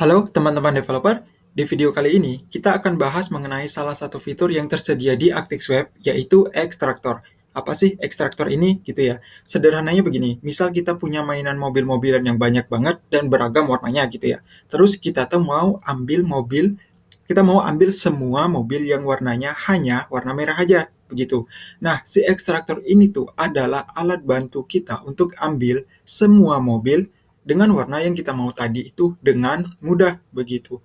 Halo teman-teman developer, di video kali ini kita akan bahas mengenai salah satu fitur yang tersedia di ActixWeb, yaitu ekstraktor. Apa sih ekstraktor ini gitu ya? Sederhananya begini, misal kita punya mainan mobil-mobilan yang banyak banget dan beragam warnanya gitu ya. Terus kita tuh mau ambil semua mobil yang warnanya hanya warna merah aja, begitu. Nah, si ekstraktor ini tuh adalah alat bantu kita untuk ambil semua mobil dengan warna yang kita mau tadi itu dengan mudah, begitu.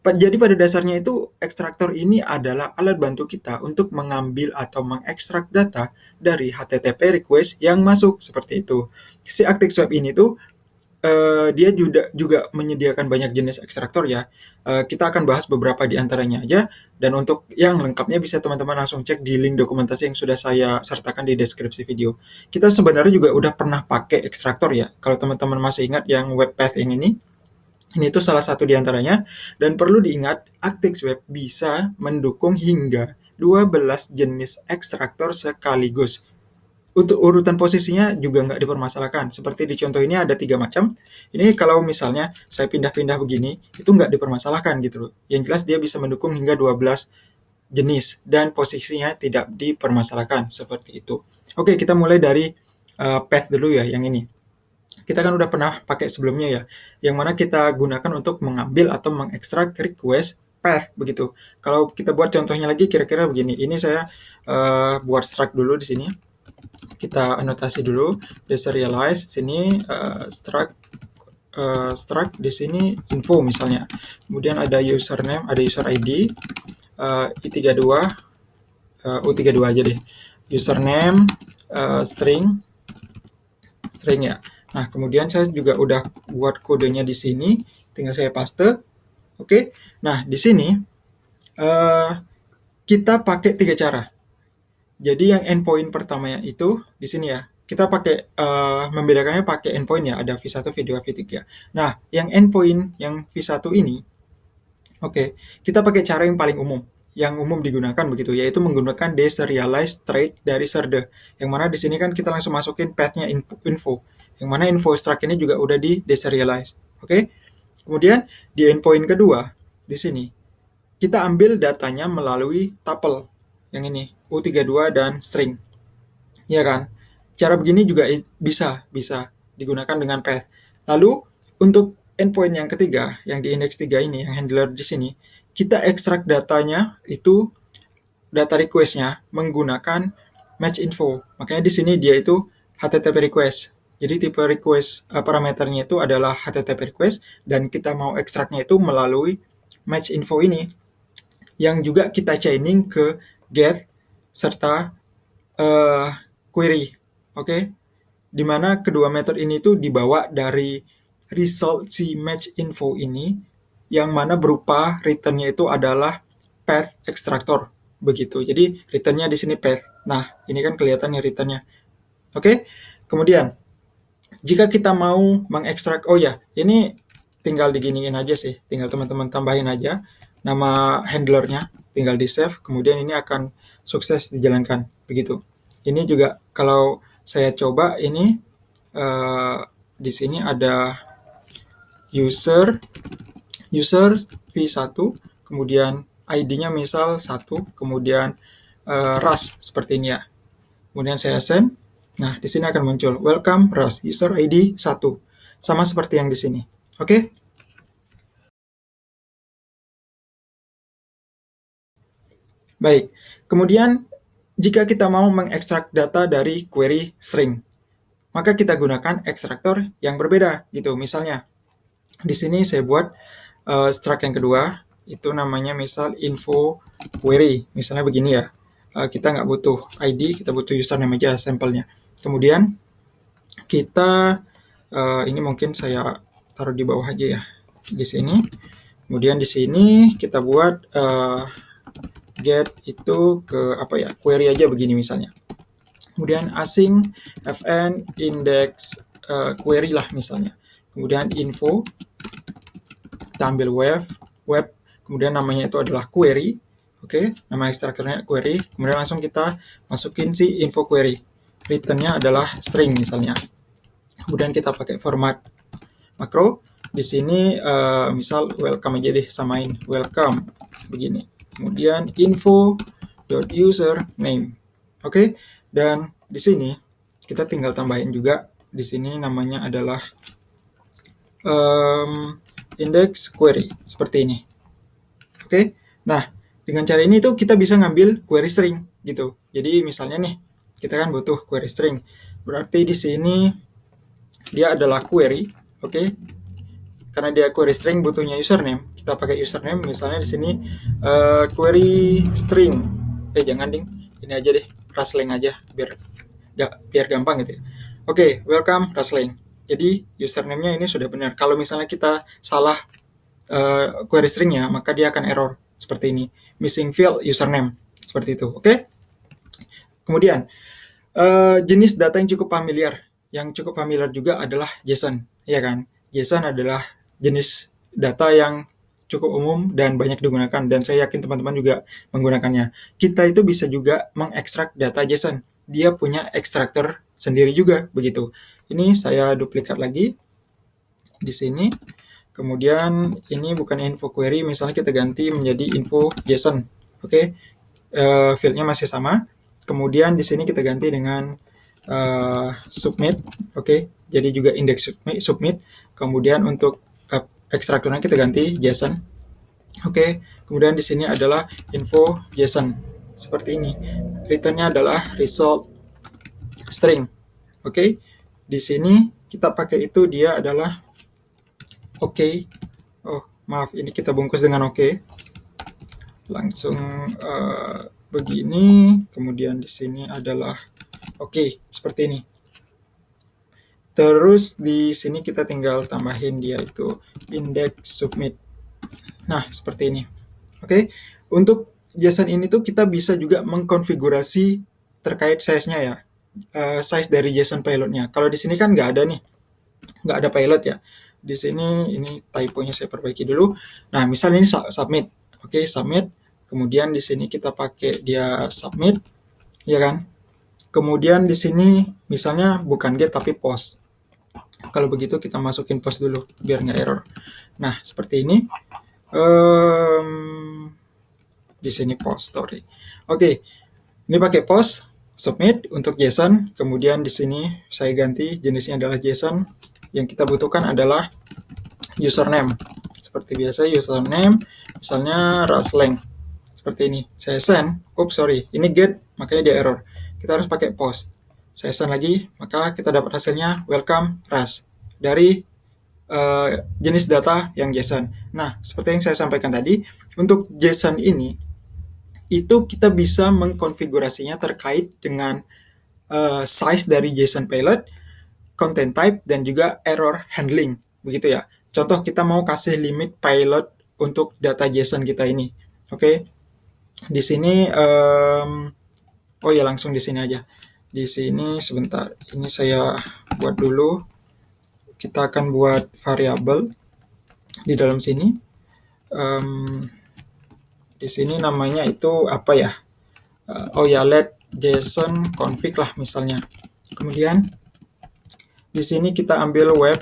Jadi pada dasarnya itu ekstraktor ini adalah alat bantu kita untuk mengambil atau mengekstrak data dari HTTP request yang masuk seperti itu. Si ActixWeb ini tuh dia juga menyediakan banyak jenis ekstraktor ya. Kita akan bahas beberapa di antaranya aja, dan untuk yang lengkapnya bisa teman-teman langsung cek di link dokumentasi yang sudah saya sertakan di deskripsi video. Kita sebenarnya juga udah pernah pakai ekstraktor ya. Kalau teman-teman masih ingat yang Webpath yang ini tuh salah satu di antaranya, dan perlu diingat ActixWeb bisa mendukung hingga 12 jenis ekstraktor sekaligus. Untuk urutan posisinya juga nggak dipermasalahkan. Seperti di contoh ini ada 3 macam. Ini kalau misalnya saya pindah-pindah begini, itu nggak dipermasalahkan gitu loh. Yang jelas dia bisa mendukung hingga 12 jenis dan posisinya tidak dipermasalahkan seperti itu. Oke, kita mulai dari path dulu ya, yang ini. Kita kan udah pernah pakai sebelumnya ya, yang mana kita gunakan untuk mengambil atau mengekstrak request path begitu. Kalau kita buat contohnya lagi kira-kira begini. Ini saya buat struct dulu di sini. Kita anotasi dulu deserialize sini struct di sini info misalnya. Kemudian ada username, ada user ID, i32 u32 aja deh. Username string ya. Nah, kemudian saya juga udah buat kodenya di sini, tinggal saya paste. Oke. Nah, di sini kita pakai 3 cara. Jadi yang endpoint pertamanya itu di sini ya. Kita pakai membedakannya pakai endpoint ya, ada v1, v2, v3. Nah, yang endpoint yang v1 ini, oke, kita pakai cara yang paling umum, yang umum digunakan begitu, yaitu menggunakan deserialize straight dari serde. Yang mana di sini kan kita langsung masukin path-nya info. Yang mana info struct ini juga udah di deserialize. Oke. Kemudian di endpoint kedua di sini kita ambil datanya melalui tuple yang ini u32 dan string. Ya kan? Cara begini juga bisa digunakan dengan path. Lalu untuk endpoint yang ketiga, yang di index 3 ini, yang handler di sini, kita ekstrak datanya itu data request-nya menggunakan match info. Makanya di sini dia itu HTTP request. Jadi tipe request parameternya itu adalah HTTP request, dan kita mau ekstraknya itu melalui match info ini, yang juga kita chaining ke get serta query. Oke. Dimana kedua metode ini tuh dibawa dari result si match info ini, yang mana berupa returnnya itu adalah path extractor begitu. Jadi returnnya di sini path. Nah, ini kan kelihatan nih returnnya. Oke. Kemudian jika kita mau mengekstrak, oh ya, ini tinggal diginiin aja sih, tinggal teman-teman tambahin aja nama handlernya, tinggal di save, kemudian ini akan sukses dijalankan begitu. Ini juga kalau saya coba ini di sini ada user v1, kemudian ID-nya misal 1, kemudian Rust seperti ini ya. Kemudian saya send. Nah, di sini akan muncul welcome Rust user ID 1. Sama seperti yang di sini. Oke? Baik. Kemudian jika kita mau mengekstrak data dari query string, maka kita gunakan ekstraktor yang berbeda gitu. Misalnya di sini saya buat struct yang kedua, itu namanya misal info query. Misalnya begini ya. Kita nggak butuh ID, kita butuh username aja sampelnya. Kemudian kita ini mungkin saya taruh di bawah aja ya, di sini. Kemudian di sini kita buat get itu ke apa ya, query aja begini misalnya. Kemudian async fn index query lah misalnya. Kemudian info, kita ambil web, kemudian namanya itu adalah query. Oke, nama ekstraktornya query. Kemudian langsung kita masukin si info query. Returnnya adalah string misalnya. Kemudian kita pakai format makro. Di sini misal welcome aja deh, samain welcome begini. Kemudian info.username. Oke, dan di sini kita tinggal tambahin juga. Di sini namanya adalah index query seperti ini. Oke, nah dengan cara ini tuh kita bisa ngambil query string gitu. Jadi misalnya nih kita kan butuh query string, berarti di sini dia adalah query, oke? Karena dia query string butuhnya username, kita pakai username. Misalnya di sini query string, jangan ding, ini aja deh, Rasling aja biar gampang gitu ya. Oke, welcome Rasling. Jadi username-nya ini sudah benar. Kalau misalnya kita salah query stringnya, maka dia akan error seperti ini, missing field username seperti itu. Oke. Kemudian jenis data yang cukup familiar juga adalah JSON, ya kan? JSON adalah jenis data yang cukup umum dan banyak digunakan, dan saya yakin teman-teman juga menggunakannya. Kita itu bisa juga mengekstrak data JSON. Dia punya ekstraktor sendiri juga, begitu. Ini saya duplikat lagi di sini. Kemudian ini bukan info query, misalnya kita ganti menjadi info JSON. Oke, fieldnya masih sama. Kemudian di sini kita ganti dengan submit. Oke, jadi juga index submit. Kemudian untuk ekstraktornya kita ganti JSON. Oke, kemudian di sini adalah info JSON seperti ini. Returnnya adalah result string. Oke, di sini kita pakai itu dia adalah oke. Oh, maaf, ini kita bungkus dengan oke. Langsung begini. Kemudian di sini adalah oke, seperti ini. Terus di sini kita tinggal tambahin dia itu index submit. Nah, seperti ini. Oke, untuk JSON ini tuh kita bisa juga mengkonfigurasi terkait size-nya ya. Size dari JSON payload-nya. Kalau di sini kan nggak ada nih, nggak ada payload ya. Di sini ini typo-nya saya perbaiki dulu. Nah, misal ini submit. Oke, submit. Kemudian di sini kita pakai dia submit, ya kan? Kemudian di sini misalnya bukan get tapi post. Kalau begitu kita masukin post dulu biar nggak error. Nah, seperti ini. Di sini post story. Oke, ini pakai post, submit untuk JSON. Kemudian di sini saya ganti jenisnya adalah JSON. Yang kita butuhkan adalah username. Seperti biasa username, misalnya Rasling. Seperti ini. Saya send. Ini get, makanya dia error. Kita harus pakai post. Saya send lagi, maka kita dapat hasilnya welcome Ras dari jenis data yang JSON. Nah, seperti yang saya sampaikan tadi, untuk JSON ini itu kita bisa mengkonfigurasinya terkait dengan size dari JSON payload, content type, dan juga error handling, begitu ya. Contoh kita mau kasih limit payload untuk data JSON kita ini. Oke. Di sini langsung di sini aja. Di sini sebentar. Ini saya buat dulu. Kita akan buat variabel di dalam sini. Di sini namanya itu apa ya? Let JSON config lah misalnya. Kemudian di sini kita ambil web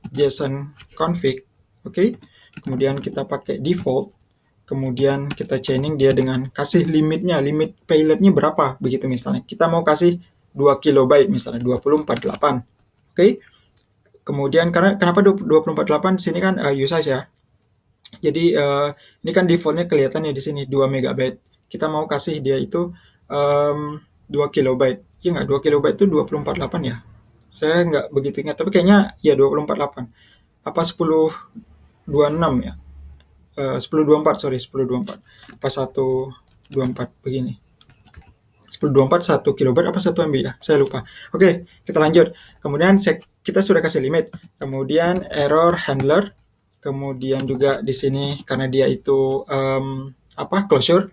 JSON config, oke. Kemudian kita pakai default. Kemudian kita chaining dia dengan kasih limitnya, limit payloadnya berapa, begitu misalnya. Kita mau kasih 2 KB misalnya, 2048. Oke. Kemudian kenapa 2048 di sini kan usage ya. Jadi ini kan defaultnya kelihatan ya di sini 2 MB. Kita mau kasih dia itu 2 KB. Ya nggak, 2 KB itu 2048 ya. Saya nggak begitu ingat, tapi kayaknya ya 2048. Apa 1026 ya? 1024, sorry, 1024. Apa 124 begini. 1024 1 KB apa 1 MB ya? Saya lupa. Oke, kita lanjut. Kemudian kita sudah kasih limit. Kemudian error handler. Kemudian juga di sini karena dia itu closure,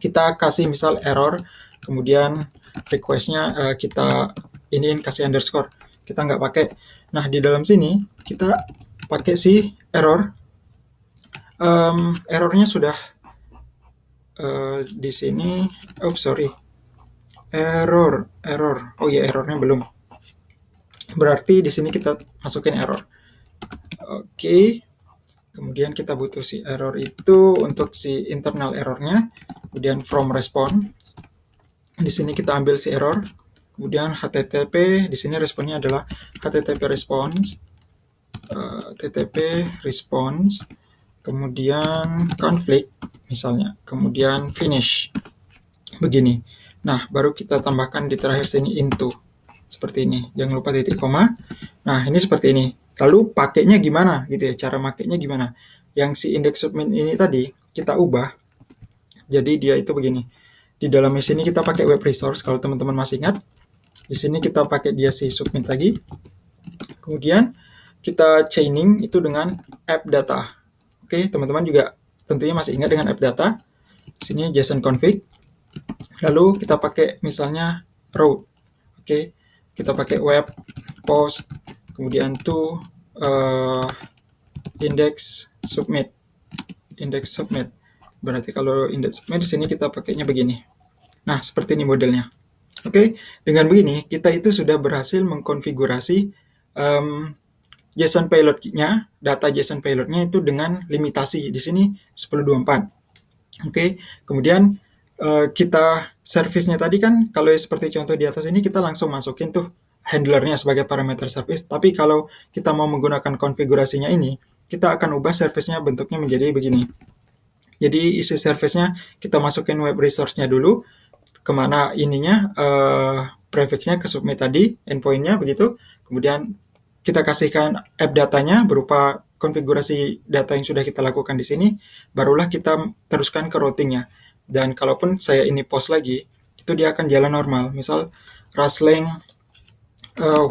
kita kasih misal error. Kemudian request-nya kita iniin kasih underscore. Kita nggak pakai. Nah, di dalam sini kita pakai si error. Errornya sudah di sini. Error. Oh ya, errornya belum. Berarti di sini kita masukin error. Oke. Kemudian kita butuh si error itu untuk si internal errornya. Kemudian from response. Di sini kita ambil si error. Kemudian HTTP, di sini responnya adalah HTTP response. HTTP response. Kemudian conflict misalnya. Kemudian finish. Begini. Nah, baru kita tambahkan di terakhir sini into. Seperti ini. Jangan lupa titik koma. Nah, ini seperti ini. Lalu pakainya gimana gitu ya? Cara makainya gimana? Yang si index submit ini tadi kita ubah. Jadi dia itu begini. Di dalamnya sini kita pakai web resource kalau teman-teman masih ingat. Di sini kita pakai dia si submit lagi. Kemudian kita chaining itu dengan app data. Oke, teman-teman juga tentunya masih ingat dengan app data. Di sini JSON config. Lalu kita pakai misalnya route. Oke, kita pakai web post kemudian to index submit. Berarti kalau index submit di sini kita pakainya begini. Nah, seperti ini modelnya. Oke, dengan begini kita itu sudah berhasil mengkonfigurasi JSON payload-nya, data JSON payload-nya itu dengan limitasi di sini 1024. Oke, kemudian kita service-nya tadi kan kalau seperti contoh di atas ini kita langsung masukin tuh handlernya sebagai parameter service. Tapi kalau kita mau menggunakan konfigurasinya ini, kita akan ubah service-nya bentuknya menjadi begini. Jadi isi service-nya kita masukin web resource-nya dulu, kemana ininya, prefix-nya ke submit tadi, endpoint-nya begitu. Kemudian kita kasihkan app datanya berupa konfigurasi data yang sudah kita lakukan di sini, barulah kita teruskan ke routing-nya. Dan kalaupun saya ini post lagi, itu dia akan jalan normal. Misal Rustling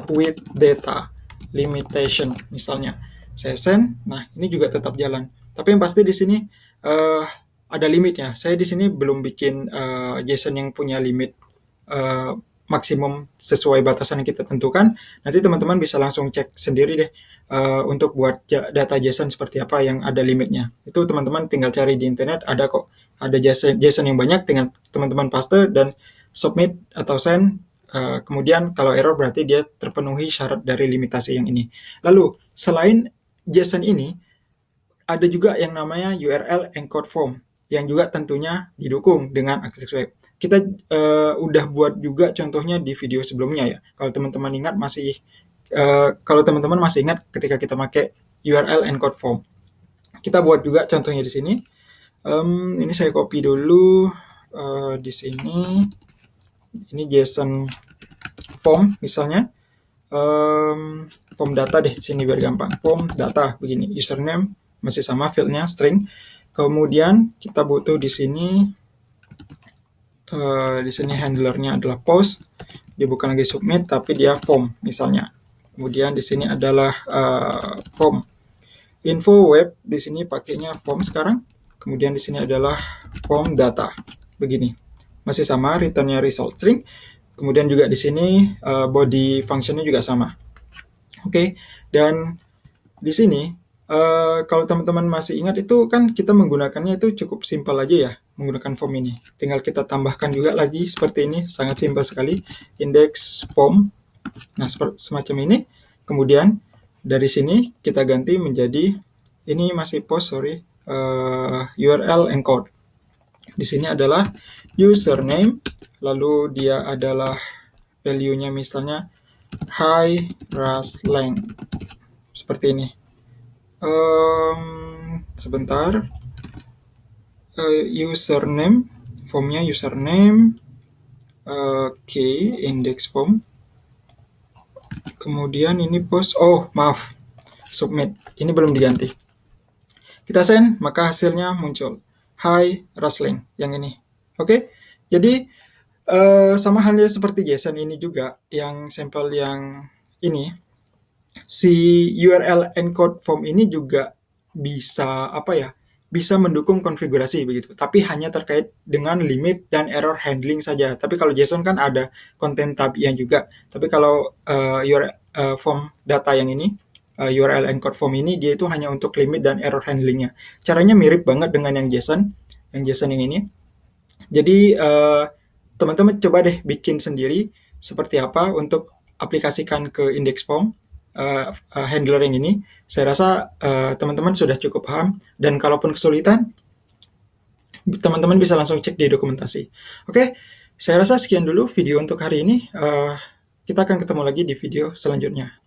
with data limitation misalnya. Saya send, nah ini juga tetap jalan. Tapi yang pasti di sini ada limitnya. Saya di sini belum bikin JSON yang punya limit maksimum sesuai batasan yang kita tentukan. Nanti teman-teman bisa langsung cek sendiri deh untuk buat data JSON seperti apa yang ada limitnya. Itu teman-teman tinggal cari di internet, ada kok. Ada JSON yang banyak, tinggal teman-teman paste dan submit atau send. Kemudian kalau error berarti dia terpenuhi syarat dari limitasi yang ini. Lalu selain JSON ini, ada juga yang namanya URL encode form yang juga tentunya didukung dengan Access Web. Kita udah buat juga contohnya di video sebelumnya ya. Kalau teman-teman ingat ketika kita pakai URL encode form. Kita buat juga contohnya di sini. Ini saya copy dulu di sini. Ini JSON form misalnya. Form data deh sini biar gampang. Form data begini. Username masih sama, fieldnya string. Kemudian kita butuh di sini handlernya adalah post. Dia bukan lagi submit tapi dia form misalnya. Kemudian di sini adalah form. Info web di sini pakainya form sekarang. Kemudian di sini adalah form data. Begini. Masih sama, returnnya result string. Kemudian juga di sini body functionnya juga sama. Oke, dan di sini kalau teman-teman masih ingat itu kan kita menggunakannya itu cukup simpel aja ya, menggunakan form ini. Tinggal kita tambahkan juga lagi seperti ini, sangat simpel sekali. Index form. Nah, semacam ini. Kemudian dari sini kita ganti menjadi ini masih post, URL encode. Di sini adalah username, lalu dia adalah value-nya misalnya hi Rustling. Seperti ini. Sebentar. Username, formnya username. Oke, index form. Kemudian ini post, submit. Ini belum diganti. Kita send, maka hasilnya muncul. Hi Rustling, yang ini. Oke, jadi sama halnya seperti JSON ini juga, yang sampel yang ini, si URL encode form ini juga bisa bisa mendukung konfigurasi begitu, tapi hanya terkait dengan limit dan error handling saja. Tapi kalau JSON kan ada content type-nya juga. Tapi kalau URL form data yang ini, URL encode form ini, dia itu hanya untuk limit dan error handlingnya. Caranya mirip banget dengan yang JSON yang ini. Jadi teman-teman coba deh bikin sendiri seperti apa untuk aplikasikan ke index form. handler yang ini. Saya rasa teman-teman sudah cukup paham, dan kalaupun kesulitan, teman-teman bisa langsung cek di dokumentasi. Oke, saya rasa sekian dulu video untuk hari ini. Kita akan ketemu lagi di video selanjutnya.